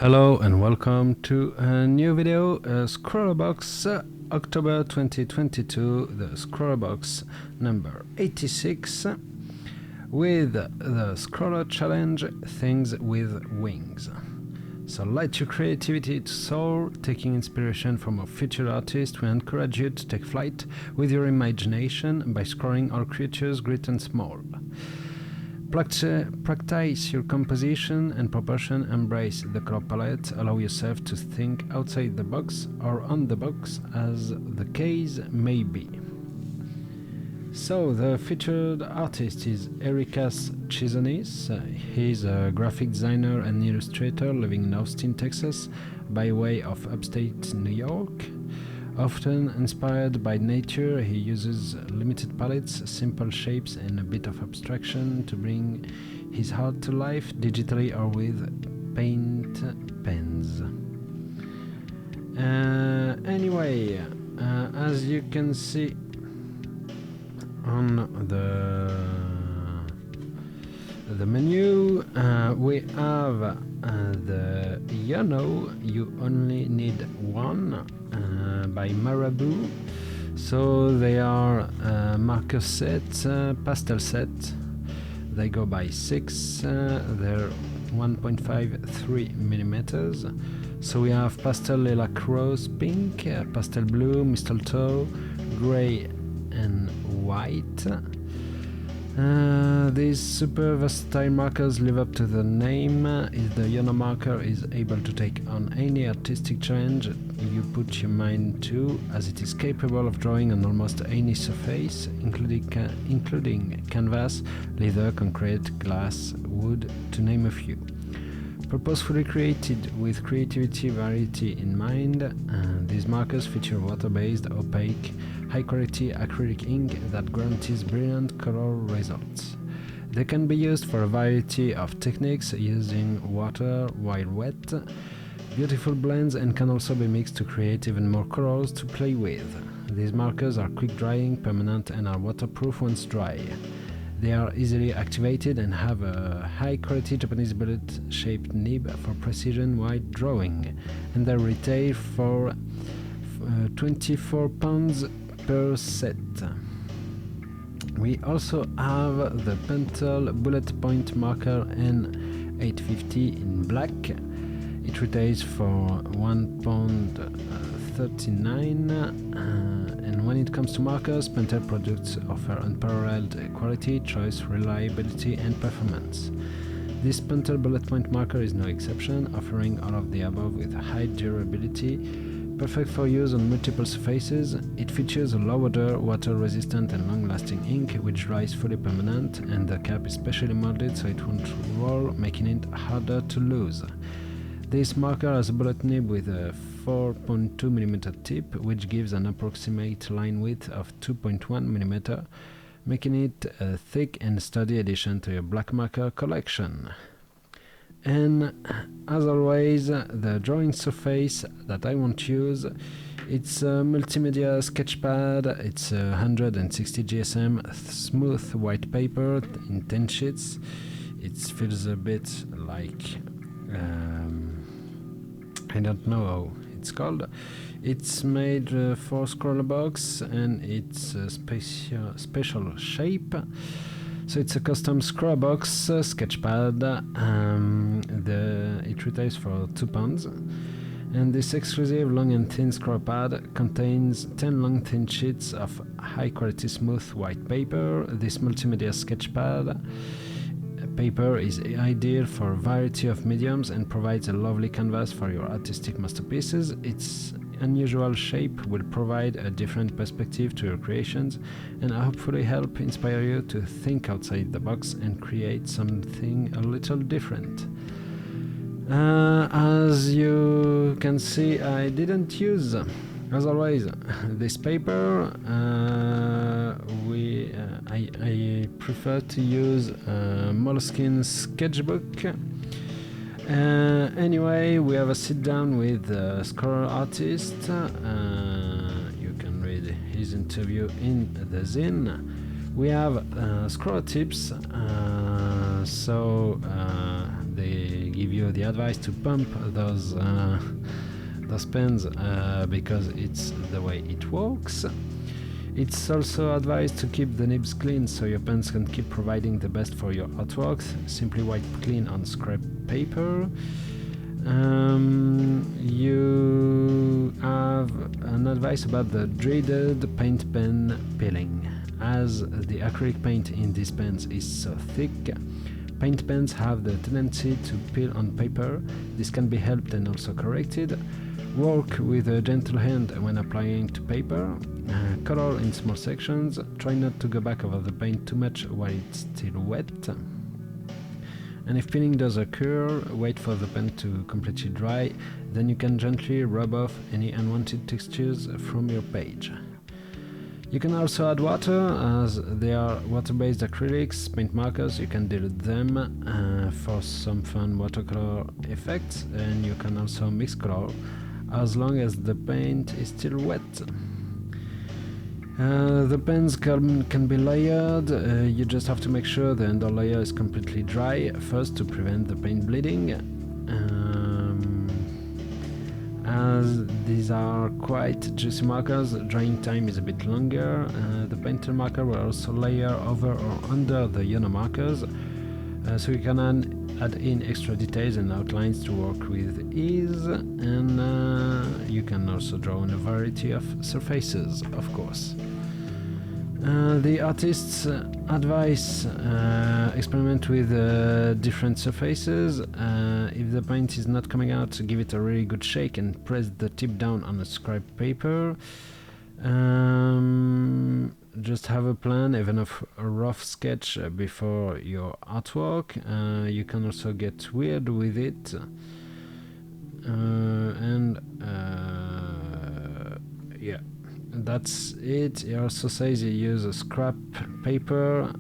Hello and welcome to a new video, scrawlrbox October 2022, the scrawlrbox number 86, with the scroller challenge Things with Wings. So let your creativity to soar, taking inspiration from a featured artist. We encourage you to take flight with your imagination by scrolling all creatures great and small. Practice your composition and proportion, embrace the color palette, allow yourself to think outside the box or on the box as the case may be. So the featured artist is Erikas Chisonis. He's a graphic designer and illustrator living in Austin, Texas, by way of upstate New York. Often inspired by nature, he uses limited palettes, simple shapes and a bit of abstraction to bring his art to life, digitally or with paint pens. Anyway, as you can see on the menu, we have the You Only Need One by Marabou. So they are marker set, pastel set. They go by 6, they're 1.53 millimeters. So we have pastel lilac rose pink, pastel blue, mistletoe, gray and white. These super versatile markers live up to the name. The Yono marker is able to take on any artistic challenge you put your mind to, as it is capable of drawing on almost any surface, including canvas, leather, concrete, glass, wood, to name a few. Purposefully created with creativity variety in mind, these markers feature water-based, opaque, high-quality acrylic ink that guarantees brilliant color results. They can be used for a variety of techniques, using water while wet, beautiful blends, and can also be mixed to create even more colors to play with. These markers are quick-drying, permanent, and are waterproof once dry. They are easily activated and have a high-quality Japanese bullet-shaped nib for precision while drawing, and they retail for £24 per set. We also have the Pentel Bullet Point Marker N850 in black. It retails for £1.39, and when it comes to markers, Pentel products offer unparalleled quality, choice, reliability and performance. This Pentel Bullet Point Marker is no exception, offering all of the above with high durability, perfect for use on multiple surfaces. It features a low-odor, water-resistant and long-lasting ink, which dries fully permanent, and the cap is specially molded so it won't roll, making it harder to lose. This marker has a bullet nib with a 4.2 mm tip, which gives an approximate line width of 2.1 mm, making it a thick and sturdy addition to your black marker collection. And as always, the drawing surface that I want to use, it's a multimedia sketchpad. It's 160 GSM smooth white paper in 10 sheets. It feels a bit like I don't know how it's called. It's made for scrawlrbox and it's a special shape. So it's a custom scrawlrbox sketchpad. It retails for £2. And this exclusive long and thin scroll pad contains 10 long thin sheets of high quality smooth white paper. This multimedia sketchpad paper is ideal for a variety of mediums and provides a lovely canvas for your artistic masterpieces. Its unusual shape will provide a different perspective to your creations and hopefully help inspire you to think outside the box and create something a little different. As you can see, I didn't use, as always, this paper. I prefer to use Moleskine sketchbook. Anyway, we have a sit down with the scroller artist. You can read his interview in the zine. We have scroller tips. So they give you the advice to pump those pens because it's the way it works. It's also advised to keep the nibs clean so your pens can keep providing the best for your artworks. Simply wipe clean on scrap paper. You have an advice about the dreaded paint pen peeling. As the acrylic paint in these pens is so thick, paint pens have the tendency to peel on paper. This can be helped and also corrected. Work with a gentle hand when applying to paper. Color in small sections. Try not to go back over the paint too much while it's still wet. And if peeling does occur, wait for the pen to completely dry, then you can gently rub off any unwanted textures from your page. You can also add water, as they are water-based acrylics, paint markers. You can dilute them for some fun watercolor effects, and you can also mix color as long as the paint is still wet. The pens can be layered. You just have to make sure the under layer is completely dry first to prevent the paint bleeding. As these are quite juicy markers, drying time is a bit longer. The painter marker will also layer over or under the yellow markers, so you can add in extra details and outlines to work with ease, and you can also draw on a variety of surfaces, of course. The artist's advice: experiment with different surfaces. If the paint is not coming out, give it a really good shake and press the tip down on a scrap paper. Just have a plan, even a rough sketch before your artwork. You can also get weird with it. Yeah, that's it. It also says you use a scrap paper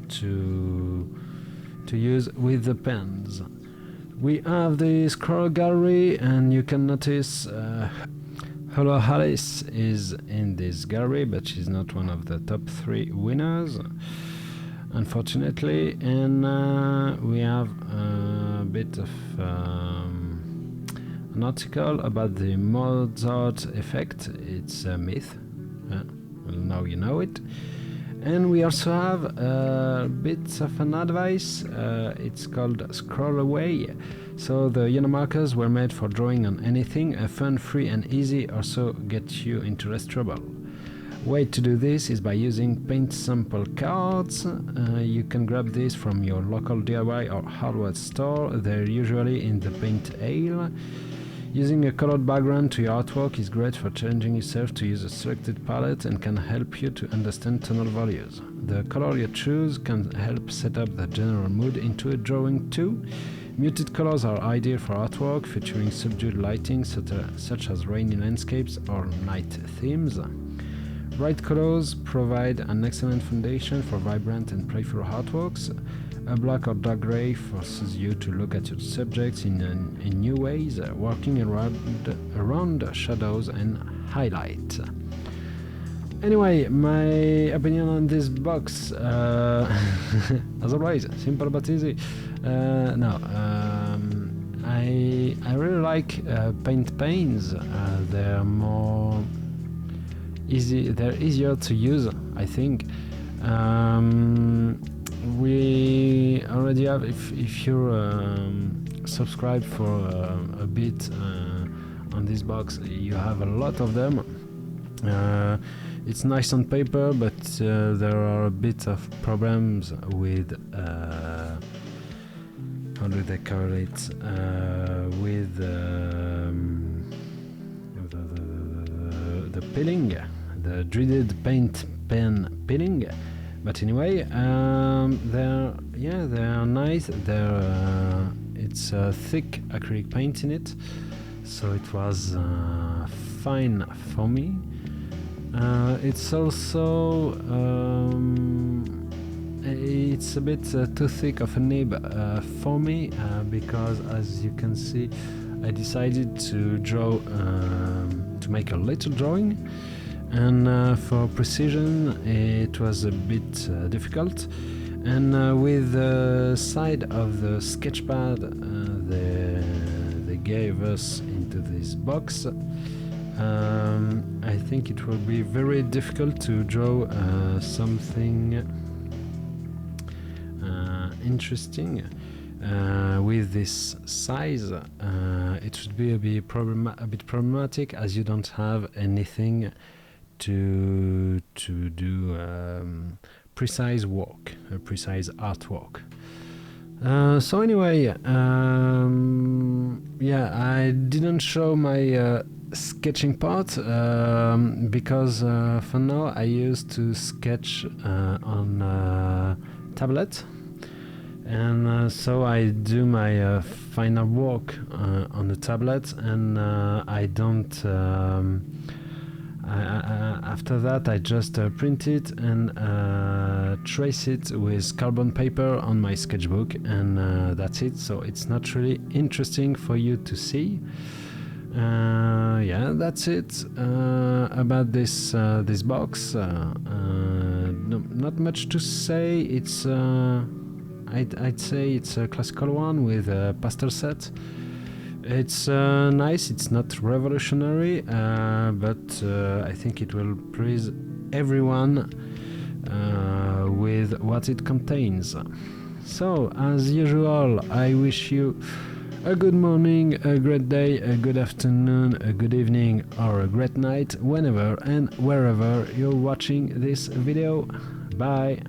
to use with the pens. We have the scroll gallery, and you can notice Hello Alice is in this gallery, but she's not one of the top 3 winners, unfortunately. And we have a bit of an article about the Mozart effect. It's a myth. Well, now you know it. And we also have bits of an advice. It's called Scroll Away. So the yellow markers were made for drawing on anything. Fun, free and easy, also get you into less trouble. Way to do this is by using paint sample cards. You can grab these from your local DIY or hardware store. They're usually in the paint aisle. Using a colored background to your artwork is great for challenging yourself to use a selected palette and can help you to understand tonal values. The color you choose can help set up the general mood into a drawing too. Muted colors are ideal for artwork featuring subdued lighting such as rainy landscapes or night themes. Bright colors provide an excellent foundation for vibrant and playful artworks. A black or dark gray forces you to look at your subjects in new ways, working around shadows and highlight. Anyway, my opinion on this box, as always, simple but easy. I really like paint pens. They're more easy. They're easier to use, I think. We already have, if you're subscribed for a bit on this box, you have a lot of them. It's nice on paper, but there are a bit of problems with how do they call it, with the peeling, the dreaded paint pen peeling. But anyway, they're nice. It's a thick acrylic paint in it, so it was fine for me. It's also it's a bit too thick of a nib for me, because as you can see, I decided to draw to make a little drawing. And for precision it was a bit difficult, And with the side of the sketchpad they gave us into this box, I think it will be very difficult to draw something interesting with this size. It should be a bit problematic, as you don't have anything to do precise work, precise artwork. So anyway, yeah, I didn't show my sketching part because for now I used to sketch on tablet, and so I do my final work on the tablet, and I don't after that I just print it and trace it with carbon paper on my sketchbook, and that's it. So it's not really interesting for you to see. Yeah, that's it about this this box. Not much to say. It's I'd say it's a classical one with a pastel set. It's nice, it's not revolutionary, but I think it will please everyone with what it contains. So, as usual, I wish you a good morning, a great day, a good afternoon, a good evening, or a great night, whenever and wherever you're watching this video. Bye!